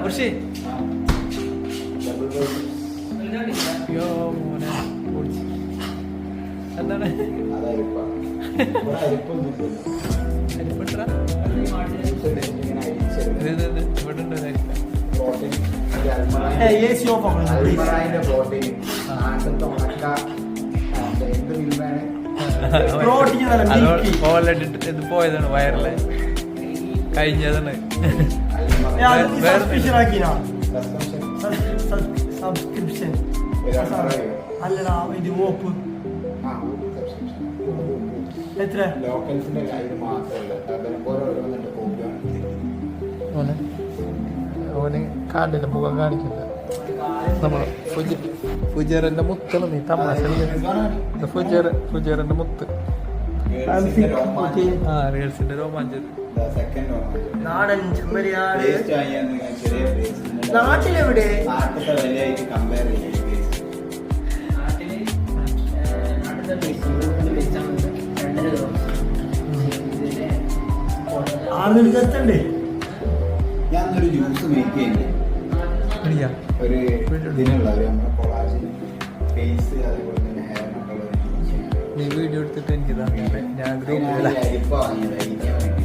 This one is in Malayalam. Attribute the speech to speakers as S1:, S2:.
S1: കൃഷി എന്താണ് ഓൾറെഡി ഇത് പോയതാണ് വയറില് കഴിഞ്ഞതാണ്
S2: സബ്സ്ക്രിപ്ഷൻ അല്ലടാ ഇത് ഓപ്പ് എത്ര
S1: ഓന് കാലിന്റെ മുഖം കാണിക്കുന്നത് നമ്മൾ ഫുജറിന്റെ മുത്താണ് നീ തമാശ ഫുജറിന്റെ മുത്ത് ആ റീൽസിന്റെ രോമാഞ്ചം
S2: നാടൻ ചെമ്മരിയാട് നാട്ടിലെവിടെ ആളുകൾക്കെത്തണ്ടേ
S3: ഞാനൊരു ജ്യൂസ് മേക്ക് ചെയ്യുന്നത് ഒരു ഇതിനുള്ള നമ്മുടെ കൊളാജ് ഫേസ് അതേപോലെ തന്നെ ഹെയറിനൊക്കെ
S1: നീ വീഡിയോ എടുത്തിട്ട് എനിക്ക് ഞാൻ
S3: അരിപ്പ വാങ്ങിയത്